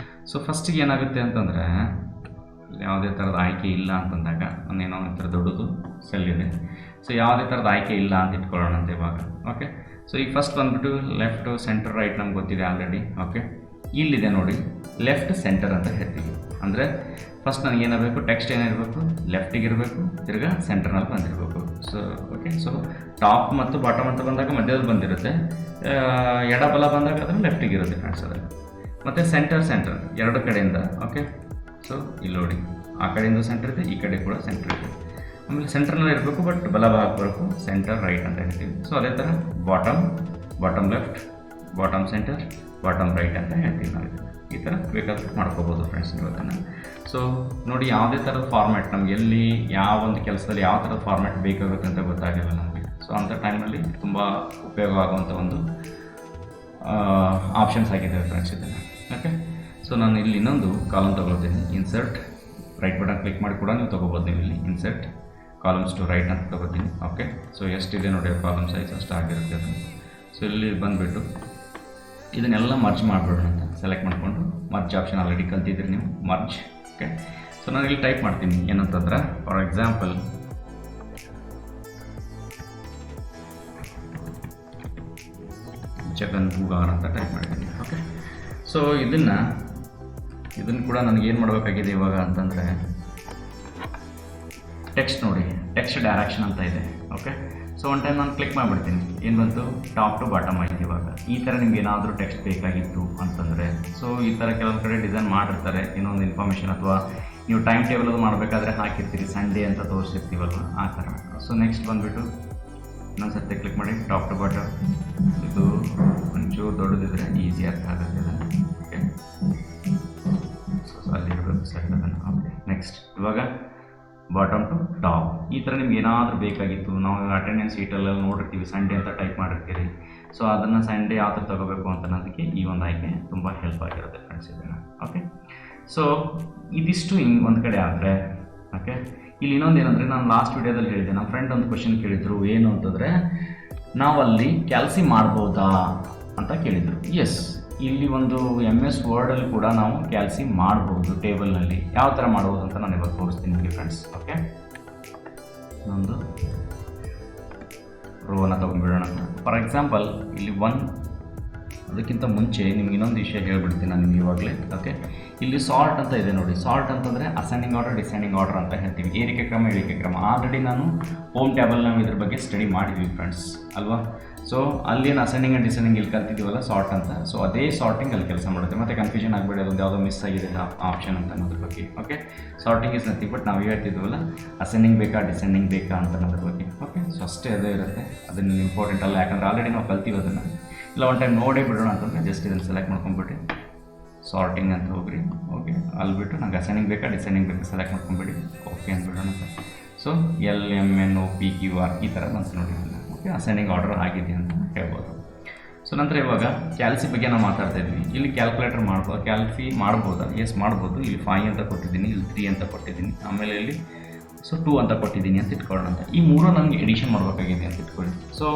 ಸೊ ಫಸ್ಟಿಗೆ ಏನಾಗುತ್ತೆ ಅಂತಂದರೆ ಯಾವುದೇ ಥರದ ಆಯ್ಕೆ ಇಲ್ಲ ಅಂತಂದಾಗ ನಾನೇನೋ ಒಂಥರ ದೊಡ್ಡದು ಸೆಲ್ ಇದೆ. ಸೊ ಯಾವುದೇ ಥರದ ಆಯ್ಕೆ ಇಲ್ಲ ಅಂತ ಇಟ್ಕೊಳ್ಳೋಣ ಅಂತ ಇವಾಗ. ಓಕೆ, ಸೊ ಈಗ ಫಸ್ಟ್ ಬಂದುಬಿಟ್ಟು ಲೆಫ್ಟು ಸೆಂಟರ್ ರೈಟ್ ನಮ್ಗೆ ಗೊತ್ತಿದೆ ಆಲ್ರೆಡಿ. ಓಕೆ, ಇಲ್ಲಿದೆ ನೋಡಿ ಲೆಫ್ಟ್ ಸೆಂಟರ್ ಅಂತ ಹೇಳ್ತೀವಿ. ಅಂದರೆ ಫಸ್ಟ್ ನನಗೆ ಏನಾಗಬೇಕು, ಟೆಕ್ಸ್ಟ್ ಏನಿರಬೇಕು, ಲೆಫ್ಟಿಗೆ ಇರಬೇಕು, ತಿರ್ಗಾ ಸೆಂಟರ್ನಲ್ಲಿ ಬಂದಿರಬೇಕು. ಸೊ ಓಕೆ, ಸೊ ಟಾಪ್ ಮತ್ತು ಬಾಟಮ್ ಅಂತ ಬಂದಾಗ ಮಧ್ಯದಲ್ಲಿ ಬಂದಿರುತ್ತೆ, ಎಡ ಬಲ ಬಂದಾಗ ಅದನ್ನು ಲೆಫ್ಟಿಗೆ ಇರುತ್ತೆ ಫ್ರೆಂಡ್ಸ್ ಅದರಲ್ಲಿ. ಮತ್ತು ಸೆಂಟರ್ ಎರಡು ಕಡೆಯಿಂದ. ಓಕೆ, ಸೊ ಇಲ್ಲಿ ನೋಡಿ ಆ ಕಡೆಯಿಂದ ಸೆಂಟರ್ ಇದೆ, ಈ ಕಡೆ ಕೂಡ ಸೆಂಟರ್ ಇದೆ. ಆಮೇಲೆ ಸೆಂಟರ್ನಲ್ಲಿ ಇರಬೇಕು, ಬಟ್ ಬಲಭಾಗ ಬರಬೇಕು, ಸೆಂಟರ್ ರೈಟ್ ಅಂತ ಹೇಳ್ತೀವಿ. ಸೊ ಅದೇ ಥರ bottom left, bottom centre, bottom right ಅಂತ ಹೇಳ್ತೀವಿ ನಾವು. ಈ ಥರ ಬೇಕಾದ್ರೆ ಮಾಡ್ಕೋಬೋದು ಫ್ರೆಂಡ್ಸ್ ನೀವು ಅದನ್ನು. ಸೊ ನೋಡಿ, ಯಾವುದೇ ಥರದ ಫಾರ್ಮ್ಯಾಟ್ ನಮ್ಗೆ ಎಲ್ಲಿ ಯಾವ ಒಂದು ಕೆಲಸದಲ್ಲಿ ಯಾವ ಥರದ ಫಾರ್ಮ್ಯಾಟ್ ಬೇಕಾಗುತ್ತೆ ಅಂತ ಗೊತ್ತಾಗಲ್ಲ ನಮಗೆ. ಸೊ ಅಂಥ ಟೈಮಲ್ಲಿ ತುಂಬ ಉಪಯೋಗ ಆಗುವಂಥ ಒಂದು ಆಪ್ಷನ್ಸ್ ಆಗಿದೆ ಫ್ರೆಂಡ್ಸ್ ಇದನ್ನು. ಓಕೆ, ಸೊ ನಾನು ಇಲ್ಲಿ ಇನ್ನೊಂದು ಕಾಲಮ್ ತೊಗೊಳ್ತೀನಿ, ಇನ್ಸರ್ಟ್, ರೈಟ್ ಬಟನ್ ಕ್ಲಿಕ್ ಮಾಡಿ ಕೂಡ ನೀವು ತೊಗೋಬೋದು. ನೀವು ಇಲ್ಲಿ ಇನ್ಸರ್ಟ್ ಕಾಲಮ್ಸ್ ಟು ರೈಟ್ ಅಂತ ತೊಗೋತೀನಿ. ಓಕೆ, ಸೊ ಎಷ್ಟಿದೆ ನೋಡಿ ಕಾಲಮ್ ಸೈಜ್ ಅಷ್ಟು ಆಗಿರುತ್ತೆ ಅದು. ಸೊ ಇಲ್ಲಿ ಬಂದುಬಿಟ್ಟು ಇದನ್ನೆಲ್ಲ ಮರ್ಜ್ ಮಾಡಿಬಿಡೋಣ ಅಂತ ಸೆಲೆಕ್ಟ್ ಮಾಡಿಕೊಂಡು, ಮರ್ಜ್ ಆಪ್ಷನ್ ಆಲ್ರೆಡಿ ಕಲ್ತಿದ್ರಿ ನೀವು, ಮರ್ಜ್. ಓಕೆ, ಸೊ ನಾನು ಇಲ್ಲಿ ಟೈಪ್ ಮಾಡ್ತೀನಿ ಏನಂತಂದ್ರೆ, ಫಾರ್ ಎಕ್ಸಾಂಪಲ್ ಜಗನ್ ಬುಗಾರ್ ಅಂತ ಟೈಪ್ ಮಾಡಿದ್ದೀನಿ. ಓಕೆ, ಸೊ ಇದನ್ನು ಕೂಡ ನನಗೆ ಏನು ಮಾಡಬೇಕಾಗಿದೆ ಇವಾಗ ಅಂತಂದರೆ, ಟೆಕ್ಸ್ಟ್ ನೋಡಿ, ಟೆಕ್ಸ್ಟ್ ಡೈರೆಕ್ಷನ್ ಅಂತ ಇದೆ. ಓಕೆ, ಸೊ ಒನ್ ಟೈಮ್ ನಾನು ಕ್ಲಿಕ್ ಮಾಡಿಬಿಡ್ತೀನಿ, ಏನು ಬಂತು, ಟಾಪ್ ಟು ಬಾಟಮ್ ಆಯಿತು. ಇವಾಗ ಈ ಥರ ನಿಮ್ಗೆ ಏನಾದರೂ ಟೆಕ್ಸ್ಟ್ ಬೇಕಾಗಿತ್ತು ಅಂತಂದರೆ, ಸೊ ಈ ಥರ ಕೆಲವೊಂದು ಕಡೆ ಡಿಸೈನ್ ಮಾಡಿರ್ತಾರೆ, ಇನ್ನೊಂದು ಇನ್ಫಾರ್ಮೇಷನ್, ಅಥವಾ ನೀವು ಟೈಮ್ ಟೇಬಲ್ ಅದು ಮಾಡಬೇಕಾದ್ರೆ ಹಾಕಿರ್ತೀರಿ, ಸಂಡೇ ಅಂತ ತೋರಿಸಿರ್ತೀವಲ್ವ ಆ ಥರ. ಸೊ ನೆಕ್ಸ್ಟ್ ಬಂದುಬಿಟ್ಟು ಇನ್ನೊಂದು ಸರ್ತಿ ಕ್ಲಿಕ್ ಮಾಡಿ, ಟಾಪ್ ಟು ಬಾಟಮ್. ಇದು ಒಂಚೂರು ದೊಡ್ಡದಿದ್ರೆ ಈಸಿ ಅರ್ಥ ಆಗುತ್ತೆ ಅದನ್ನು. ಓಕೆ, ಸೊ ಅಲ್ಲಿರಬೇಕು ಸರ್ ಅದನ್ನು. ಓಕೆ, ನೆಕ್ಸ್ಟ್ ಇವಾಗ ಬಾಟಮ್ ಟು ಟಾಪ್. ಈ ಥರ ನಿಮ್ಗೆ ಏನಾದರೂ ಬೇಕಾಗಿತ್ತು, ನಾವು ಅಟೆಂಡೆನ್ಸ್ ಶೀಟಲ್ಲೆಲ್ಲ ನೋಡಿರ್ತೀವಿ, ಸಂಡೇ ಅಂತ ಟೈಪ್ ಮಾಡಿರ್ತೀರಿ. ಸೊ ಅದನ್ನು ಸಂಡೇ ಯಾವ ಥರ ತೊಗೋಬೇಕು ಅಂತ ಅನ್ನೋದಕ್ಕೆ ಈ ಒಂದು ಆಯ್ಕೆ ತುಂಬ ಹೆಲ್ಪ್ ಆಗಿರುತ್ತೆ ಫ್ರೆಂಡ್ಸ್ ಇದನ್ನು. ಓಕೆ, ಸೊ ಇದಿಷ್ಟು ಹಿಂಗೆ ಒಂದು ಕಡೆ ಆದರೆ. ಓಕೆ, ಇಲ್ಲಿ ಇನ್ನೊಂದು ಏನಂದರೆ, ನಾನು ಲಾಸ್ಟ್ ವಿಡಿಯೋದಲ್ಲಿ ಹೇಳಿದ್ದೆ, ನಮ್ಮ ಫ್ರೆಂಡ್ ಒಂದು ಕ್ವಶನ್ ಕೇಳಿದರು, ಏನು ಅಂತಂದರೆ ನಾವಲ್ಲಿ ಕ್ಯಾಲ್ಸಿ ಮಾಡ್ಬೋದಾ ಅಂತ ಕೇಳಿದರು. ಎಸ್, ಇಲ್ಲಿ ಒಂದು MS ವರ್ಡಲ್ಲಿ ಕೂಡ ನಾವು ಕ್ಯಾಲ್ಸಿ ಮಾಡ್ಬೋದು ಟೇಬಲ್ನಲ್ಲಿ. ಯಾವ ಥರ ಮಾಡ್ಬೋದು ಅಂತ ನಾನು ಇವಾಗ ತೋರಿಸ್ತೀನಿ ನಿಮಗೆ ಫ್ರೆಂಡ್ಸ್. ಓಕೆ, ಒಂದು ರೋವನ್ನು ತೊಗೊಂಡ್ಬಿಡೋಣ. ಫಾರ್ ಎಕ್ಸಾಂಪಲ್ ಇಲ್ಲಿ ಅದಕ್ಕಿಂತ ಮುಂಚೆ ನಿಮ್ಗೆ ಇನ್ನೊಂದು ವಿಷಯ ಹೇಳ್ಬಿಡ್ತೀನಿ ನಾನು ನಿಮ್ಗೆ ಇವಾಗಲೇ. ಓಕೆ, ಇಲ್ಲಿ ಸಾರ್ಟ್ ಅಂತ ಇದೆ ನೋಡಿ. ಸಾರ್ಟ್ ಅಂತಂದರೆ ಅಸೆಂಡಿಂಗ್ ಆರ್ಡರ್, ಡಿಸೆಂಡಿಂಗ್ ಆರ್ಡರ್ ಅಂತ ಹೇಳ್ತೀವಿ. ಏರಿಕೆ ಕ್ರಮ, ಇಳಿಕೆ ಕ್ರಮ. ಆಲ್ರೆಡಿ ನಾನು ಹೋಮ್ ಟ್ಯಾಬಲ್ ನಾವು ಇದ್ರ ಬಗ್ಗೆ ಸ್ಟಡಿ ಮಾಡಿದ್ವಿ ಫ್ರೆಂಡ್ಸ್ ಅಲ್ವಾ. ಸೊ ಅಲ್ಲೇನು ಅಸೆಂಡಿಂಗ್ ಆ್ಯಂಡ್ ಡಿಸೆಂಡಿಂಗ್ ಇಲ್ಲಿ ಕಲ್ತಿದ್ದೀವಲ್ಲ ಸಾರ್ಟ್ ಅಂತ, ಸೊ ಅದೇ ಸಾರ್ಟಿಂಗ್ ಅಲ್ಲಿ ಕೆಲಸ ಮಾಡುತ್ತೆ. ಮತ್ತು ಕನ್ಫ್ಯೂಷನ್ ಆಗಬೇಡಿ, ಅದೊಂದು ಯಾವುದೋ ಮಿಸ್ ಆಗಿದೆ ಆಪ್ಷನ್ ಅಂತ ಅನ್ನೋದ್ರ ಬಗ್ಗೆ. Okay, sorting is nothing but ನಾವು ಹೇಳ್ತಿದ್ವಲ್ಲ ಅಸೆಂಡಿಂಗ್ ಬೇಕಾ ಡಿಸೆಂಡಿಂಗ್ ಬೇಕಾ ಅಂತ ಅನ್ನೋದ್ರ ಬಗ್ಗೆ. ಓಕೆ, ಸೊ ಅಷ್ಟೇ ಅದೇ ಇರುತ್ತೆ, ಅದನ್ನು ಇಂಪಾರ್ಟೆಂಟ್ ಅಲ್ಲ, ಯಾಕಂದರೆ ಆಲ್ರೆಡಿ ನಾವು ಕಲ್ತೀವಿ ಅದನ್ನು. ಇಲ್ಲ ಒನ್ ಟೈಮ್ ನೋಡೇ ಬಿಡೋಣ ಅಂತಂದರೆ ಜಸ್ಟ್ ಇದನ್ನು ಸೆಲೆಕ್ಟ್ ಮಾಡ್ಕೊಂಡ್ಬಿಟ್ಟು ಸಾರ್ಟಿಂಗ್ ಅಂತ ಹೋಗ್ರಿ. ಓಕೆ, ಅಲ್ಲಿ ಬಿಟ್ಟು ನಂಗೆ ಅಸೆಂಡಿಂಗ್ ಬೇಕಾ ಡಿಸೆಂಡಿಂಗ್ ಬೇಕಾ ಸೆಲೆಕ್ಟ್ ಮಾಡ್ಕೊಂಡ್ಬಿಡಿ, ಓಕೆ ಅಂದ್ಬಿಡೋಣ ಅಂತ. ಸೊ LMNOPQR ಈ ಥರ ಬಂತು ನೋಡಿ. ಓಕೆ, ಅಸೆಂಡಿಂಗ್ ಆರ್ಡರ್ ಆಗಿದೆ ಅಂತ ಹೇಳ್ಬೋದು. ಸೊ ನಂತರ ಇವಾಗ ಕ್ಯಾಲ್ಸಿ ಬಗ್ಗೆ ನಾವು ಮಾತಾಡ್ತಾ ಇದ್ವಿ. ಇಲ್ಲಿ ಕ್ಯಾಲ್ಕುಲೇಟರ್ ಮಾಡ್ಬೋದು, ಕ್ಯಾಲ್ಸಿ ಮಾಡ್ಬೋದಾ? ಎಸ್ ಮಾಡ್ಬೋದು. ಇಲ್ಲಿ 5 ಅಂತ ಕೊಟ್ಟಿದ್ದೀನಿ, ಇಲ್ಲಿ 3 ಅಂತ ಕೊಟ್ಟಿದ್ದೀನಿ, ಆಮೇಲೆ ಇಲ್ಲಿ 2 ಅಂತ ಕೊಟ್ಟಿದ್ದೀನಿ ಅಂತ ಇಟ್ಕೊಳ್ಳೋಣ ಅಂತ. ಈ 3 ನನಗೆ ಎಡಿಷನ್ ಮಾಡಬೇಕಾಗಿದೆ ಅಂತ ಇಟ್ಕೊಳ್ಳಿ. ಸೊ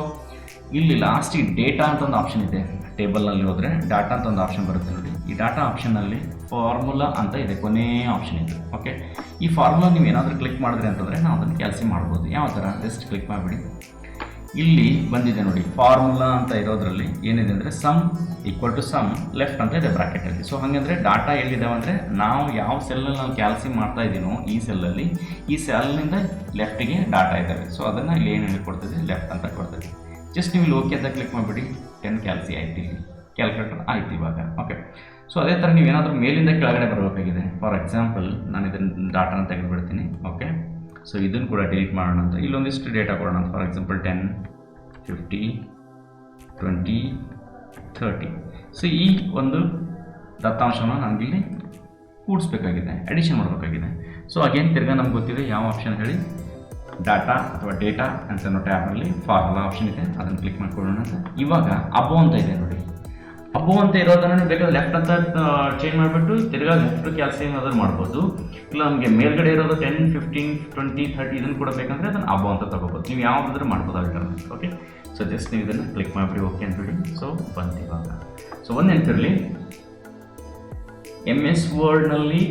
ಇಲ್ಲಿ ಲಾಸ್ಟಿಗೆ ಡೇಟಾ ಅಂತ ಒಂದು ಆಪ್ಷನ್ ಇದೆ. ಟೇಬಲ್ನಲ್ಲಿ ಹೋದರೆ ಡಾಟಾ ಅಂತ ಒಂದು ಆಪ್ಷನ್ ಬರುತ್ತೆ ನೋಡಿ. ಈ ಡಾಟಾ ಆಪ್ಷನ್ನಲ್ಲಿ ಫಾರ್ಮುಲಾ ಅಂತ ಇದೆ, ಕೊನೆಯ ಆಪ್ಷನ್ ಇದೆ. ಓಕೆ, ಈ ಫಾರ್ಮುಲಾ ನೀವು ಏನಾದರೂ ಕ್ಲಿಕ್ ಮಾಡಿದ್ರೆ ಅಂತಂದರೆ ನಾವು ಅದನ್ನು ಕ್ಯಾಲ್ಸಿ ಮಾಡ್ಬೋದು. ಯಾವ ಥರ, ಜಸ್ಟ್ ಕ್ಲಿಕ್ ಮಾಡಿಬಿಡಿ. ಇಲ್ಲಿ ಬಂದಿದೆ ನೋಡಿ, ಫಾರ್ಮುಲಾ ಅಂತ ಇರೋದ್ರಲ್ಲಿ ಏನಿದೆ ಅಂದರೆ sum equal to sum left ಅಂತ ಇದೆ ಬ್ರಾಕೆಟಲ್ಲಿ. ಸೊ ಹಾಗಂದರೆ ಡಾಟಾ ಎಲ್ಲಿದ್ದಾವೆ ಅಂದರೆ ನಾವು ಯಾವ ಸೆಲ್ಲಲ್ಲಿ ನಾವು ಕ್ಯಾಲ್ಸಿ ಮಾಡ್ತಾ ಇದ್ದೀನೋ ಈ ಸೆಲ್ಲಲ್ಲಿ, ಈ ಸೆಲ್ನಿಂದ ಲೆಫ್ಟಿಗೆ ಡಾಟಾ ಇದ್ದಾವೆ. ಸೊ ಅದನ್ನು ಇಲ್ಲಿ ಏನು ಹೇಳಿ ಕೊಡ್ತಿದೆ, ಲೆಫ್ಟ್ ಅಂತ ಕೊಡ್ತದೆ. ಜಸ್ಟ್ ನೀವು ಇಲ್ಲಿ ಓಕೆ ಅಂತ ಕ್ಲಿಕ್ ಮಾಡಿಬಿಡಿ, 10 ಕ್ಯಾಲ್ಸಿ ಆಯ್ತು, ಇಲ್ಲಿ ಕ್ಯಾಲ್ಕುಲೇಟರ್ ಆಯ್ತು ಇವಾಗ. ಓಕೆ, ಸೊ ಅದೇ ಥರ ನೀವೇನಾದರೂ ಮೇಲಿಂದ ಕೆಳಗಡೆ ಬರಬೇಕಾಗಿದೆ. ಫಾರ್ ಎಕ್ಸಾಂಪಲ್ ನಾನು ಇದನ್ನು ಡಾಟಾನ ತೆಗೆದುಬಿಡ್ತೀನಿ. ಓಕೆ, ಸೊ ಇದನ್ನು ಕೂಡ ಡಿಲೀಟ್ ಮಾಡೋಣ ಅಂತ ಇಲ್ಲೊಂದಿಷ್ಟು ಡೇಟಾ ಕೊಡೋಣ. For example 10, 50, 20, 30. ಸೊ ಈ ಒಂದು ದತ್ತಾಂಶವನ್ನು ನನಗಿಲ್ಲಿ ಕೂಡಿಸ್ಬೇಕಾಗಿದೆ, ಅಡಿಷನ್ ಮಾಡಬೇಕಾಗಿದೆ. ಸೊ ಅಗೇನ್ ತಿರ್ಗಾ ನಮ್ಗೆ ಗೊತ್ತಿದೆ ಯಾವ ಆಪ್ಷನ್ ಹೇಳಿ, ಡಾಟಾ ಅಥವಾ ಡೇಟಾ ಅಂತ ಅನ್ನೋ ಟ್ಯಾಬ್ನಲ್ಲಿ ಫಾರ್ಮುಲಾ ಆಪ್ಷನ್ ಇದೆ, ಅದನ್ನು ಕ್ಲಿಕ್ ಮಾಡ್ಕೊಳ್ಳೋಣ ಅಂತ. ಇವಾಗ ಅಬೋ ಅಂತ ಇದೆ ನೋಡಿ, ಅಬೋ ಅಂತ ಇರೋದನ್ನು ಬೇಕಾದ್ರೆ ಲೆಫ್ಟ್ ಅಂತ ಚೇಂಜ್ ಮಾಡಿಬಿಟ್ಟು ತಿರ್ಗಾ ಲೆಫ್ಟ್ ಕ್ಯಾಲ್ಸಿ ಏನಾದರೂ ಮಾಡ್ಬೋದು. ಇಲ್ಲ ನಮಗೆ ಮೇಲ್ಗಡೆ ಇರೋದು 10, 15, 20, 30 ಇದನ್ನು ಕೂಡ ಬೇಕಂದರೆ ಅದನ್ನು ಅಬೋ ಅಂತ ತಗೋಬೋದು. ನೀವು ಯಾವುದಾದ್ರೂ ಮಾಡ್ಬೋದು ಆಲ್ಟರ್ನೇಟ್. ಓಕೆ, ಸೊ ಜಸ್ಟ್ ನೀವು ಇದನ್ನು ಕ್ಲಿಕ್ ಮಾಡಿಬಿಡಿ, ಓಕೆ ಅಂತೇಳಿ. ಸೊ ಬಂತು ಇವಾಗ. ಸೊ ಒಂದು ನೆನಪಿರಲಿ, MS ವರ್ಡ್ನಲ್ಲಿ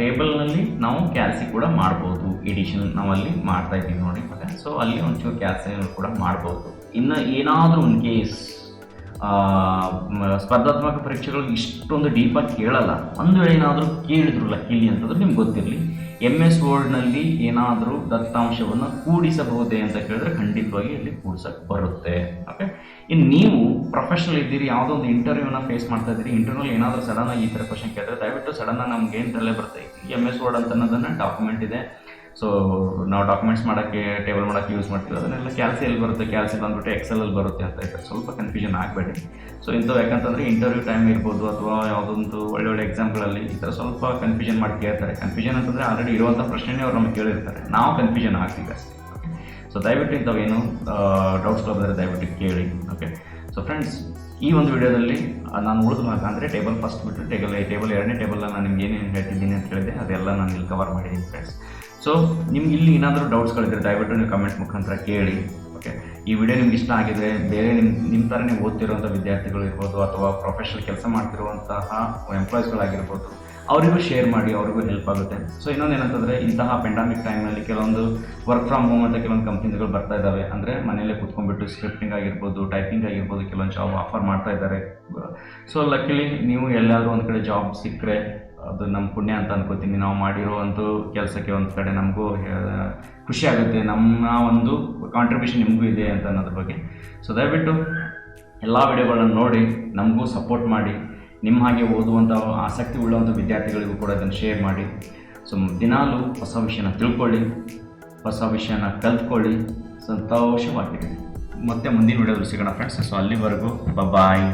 ಟೇಬಲ್ನಲ್ಲಿ ನಾವು ಕ್ಯಾಲ್ಸಿ ಕೂಡ ಮಾಡ್ಬೋದು. ಎಡಿಷನ್ ನಾವಲ್ಲಿ ಮಾಡ್ತಾ ಇದ್ದೀವಿ ನೋಡಿ. ಓಕೆ, ಸೊ ಅಲ್ಲಿ ಒಂಚೂರು ಕ್ಯಾಲ್ಸಿ ಕೂಡ ಮಾಡ್ಬೋದು. ಇನ್ನು ಏನಾದರೂ ಒಂದು ಕೇಸ್ ಸ್ಪರ್ಧಾತ್ಮಕ ಪರೀಕ್ಷೆಗಳು ಇಷ್ಟೊಂದು ಡೀಪಾಗಿ ಕೇಳಲ್ಲ, ಒಂದು ವೇಳೆ ಏನಾದರೂ ಕೇಳಿದ್ರು ಲಕ್ಕಿಲಿ ಅಂತಂದ್ರೆ ನಿಮ್ಗೆ ಗೊತ್ತಿರಲಿ, MS ವರ್ಡ್ನಲ್ಲಿ ಏನಾದರೂ ದತ್ತಾಂಶವನ್ನು ಕೂಡಿಸಬಹುದೇ ಅಂತ ಕೇಳಿದ್ರೆ ಖಂಡಿತವಾಗಿ ಇಲ್ಲಿ ಕೂಡಿಸಕ್ಕೆ ಬರುತ್ತೆ. ಓಕೆ, ಇನ್ನು ನೀವು ಪ್ರೊಫೆಷನಲ್ ಇದ್ದೀರಿ, ಯಾವುದೋ ಒಂದು ಇಂಟರ್ವ್ಯೂನ ಫೇಸ್ ಮಾಡ್ತಾ ಇದ್ದೀರಿ, ಇಂಟರ್ವ್ಯೂನಲ್ಲಿ ಏನಾದರೂ ಸಡನ್ನಾಗಿ ಈ ಥರ ಕ್ವಶನ್ ಕೇಳಿದ್ರೆ ದಯವಿಟ್ಟು ಸಡನ್ನಾಗಿ ನಮ್ಗೆ ಏನು ತಲೆ ಬರುತ್ತೆ, MS ವರ್ಡ್ ಅಂತ ಅನ್ನೋದನ್ನು ಡಾಕ್ಯುಮೆಂಟ್ ಇದೆ. ಸೊ ನಾವು ಡಾಕ್ಯುಮೆಂಟ್ಸ್ ಮಾಡೋಕ್ಕೆ, ಟೇಬಲ್ ಮಾಡೋಕ್ಕೆ ಯೂಸ್ ಮಾಡ್ತೀವಿ, ಅದನ್ನೆಲ್ಲ ಕ್ಯಾಲ್ಸಿ ಎಲ್ಲಿ ಬರುತ್ತೆ, ಕ್ಯಾಲ್ಸಿ ಬಂದುಬಿಟ್ಟು ಎಕ್ಸೆಲಲ್ಲಿ ಬರುತ್ತೆ ಅಂತ ಇದ್ದಾರೆ. ಸ್ವಲ್ಪ ಕನ್ಫ್ಯೂಷನ್ ಆಗಬೇಡಿ. ಸೊ ಇಂಥವು ಯಾಕಂತಂದರೆ ಇಂಟರ್ವ್ಯೂ ಟೈಮ್ ಇರ್ಬೋದು ಅಥವಾ ಯಾವುದೊಂದು ಒಳ್ಳೊಳ್ಳೆ ಎಕ್ಸಾಮ್ಗಳಲ್ಲಿ ಈ ಥರ ಸ್ವಲ್ಪ ಕನ್ಫ್ಯೂಷನ್ ಮಾಡಿ ಕೇಳ್ತಾರೆ. ಕನ್ಫ್ಯೂಷನ್ ಅಂತಂದರೆ ಆಲ್ರೆಡಿ ಇರುವಂಥ ಪ್ರಶ್ನೆನೇ ಅವ್ರು ನಮಗೆ ಕೇಳಿರ್ತಾರೆ, ನಾವು ಕನ್ಫ್ಯೂಷನ್ ಆಗ್ತೀವಿ ಅಷ್ಟೇ. ಓಕೆ, ಸೊ ದಯವಿಟ್ಟು ಇಂಥವೇನು ಡೌಟ್ಸ್ಗಳು ಬಂದರೆ ದಯವಿಟ್ಟು ಕೇಳಿ. ಓಕೆ, ಸೊ ಫ್ರೆಂಡ್ಸ್, ಈ ಒಂದು ವಿಡಿಯೋದಲ್ಲಿ ನಾನು ಉಳಿದ ಭಾಗ ಅಂದರೆ ಟೇಬಲ್ ಫಸ್ಟ್ ಬಿಟ್ಟು ಟೇಬಲ್ ಎರಡನೇ ಟೇಬಲ್ ನಾನು ನಿಮ್ಗೆ ಏನೇನು ಹೇಳ್ತಿದ್ದೀನಿ ಅಂತ ಹೇಳಿದೆ ಅದೆಲ್ಲ ನಾನು ಇಲ್ಲಿ ಕವರ್ ಮಾಡಿದ್ದೀನಿ ಫ್ರೆಂಡ್ಸ್. ಸೊ ನಿಮ್ಗೆ ಇಲ್ಲಿ ಏನಾದರೂ ಡೌಟ್ಸ್ಗಳಿದ್ದರೆ ದಯವಿಟ್ಟು ನೀವು ಕಮೆಂಟ್ ಮುಖಾಂತರ ಕೇಳಿ. ಓಕೆ, ಈ ವಿಡಿಯೋ ನಿಮ್ಗೆ ಇಷ್ಟ ಆಗಿದ್ರೆ ಬೇರೆ ನಿಮ್ಮ ಥರ ನೀವು ಓದ್ತಿರುವಂಥ ವಿದ್ಯಾರ್ಥಿಗಳು ಇರ್ಬೋದು ಅಥವಾ ಪ್ರೊಫೆಷನಲ್ ಕೆಲಸ ಮಾಡ್ತಿರುವಂತಹ ಎಂಪ್ಲಾಯೀಸ್ಗಳಾಗಿರ್ಬೋದು, ಅವರಿಗೂ ಶೇರ್ ಮಾಡಿ, ಅವ್ರಿಗೂ ಹೆಲ್ಪ್ ಆಗುತ್ತೆ. ಸೊ ಇನ್ನೊಂದು ಏನಂತಂದರೆ, ಇಂತಹ ಪೆಂಡಮಿಕ್ ಟೈಮ್ನಲ್ಲಿ ಕೆಲವೊಂದು ವರ್ಕ್ ಫ್ರಮ್ ಹೋಮ್ ಅಂತ ಕೆಲವೊಂದು ಕಂಪ್ನೀಸ್ಗಳು ಬರ್ತಾ ಇದ್ದಾವೆ. ಅಂದರೆ ಮನೆಯಲ್ಲೇ ಕೂತ್ಕೊಂಡ್ಬಿಟ್ಟು ಸ್ಕ್ರಿಪ್ಟಿಂಗ್ ಆಗಿರ್ಬೋದು, ಟೈಪಿಂಗ್ ಆಗಿರ್ಬೋದು, ಕೆಲವೊಂದು ಜಾಬ್ ಆಫರ್ ಮಾಡ್ತಾ ಇದ್ದಾರೆ. ಸೊ ಲಕ್ಕಿಲಿ ನೀವು ಎಲ್ಲಾದರೂ ಒಂದು ಕಡೆ ಜಾಬ್ ಸಿಕ್ಕರೆ ಅದು ನಮ್ಮ ಪುಣ್ಯ ಅಂತ ಅನ್ಕೋತೀನಿ. ನಾವು ಮಾಡಿರೋವಂಥ ಕೆಲಸಕ್ಕೆ ಒಂದು ಕಡೆ ನಮಗೂ ಖುಷಿ ಆಗುತ್ತೆ, ನಮ್ಮ ಒಂದು ಕಾಂಟ್ರಿಬ್ಯೂಷನ್ ನಿಮಗೂ ಇದೆ ಅಂತ ಅನ್ನೋದ್ರ ಬಗ್ಗೆ. ಸೊ ದಯವಿಟ್ಟು ಎಲ್ಲ ವಿಡಿಯೋಗಳನ್ನು ನೋಡಿ ನಮಗೂ ಸಪೋರ್ಟ್ ಮಾಡಿ. ನಿಮ್ಮ ಹಾಗೆ ಓದುವಂಥ ಆಸಕ್ತಿ ಉಳ್ಳವಂಥ ವಿದ್ಯಾರ್ಥಿಗಳಿಗೂ ಕೂಡ ಇದನ್ನು ಶೇರ್ ಮಾಡಿ. ಸೊ ದಿನಾಲೂ ಹೊಸ ವಿಷಯನ ತಿಳ್ಕೊಳ್ಳಿ, ಹೊಸ ವಿಷಯನ ಕಲ್ತ್ಕೊಳ್ಳಿ, ಸಂತೋಷವಾಗಿರಿ. ಮತ್ತೆ ಮುಂದಿನ ವಿಡಿಯೋದಲ್ಲಿ ಸಿಗೋಣ ಫ್ರೆಂಡ್ಸ್. ಸೊ ಅಲ್ಲಿವರೆಗೂ ಬಾಯ್.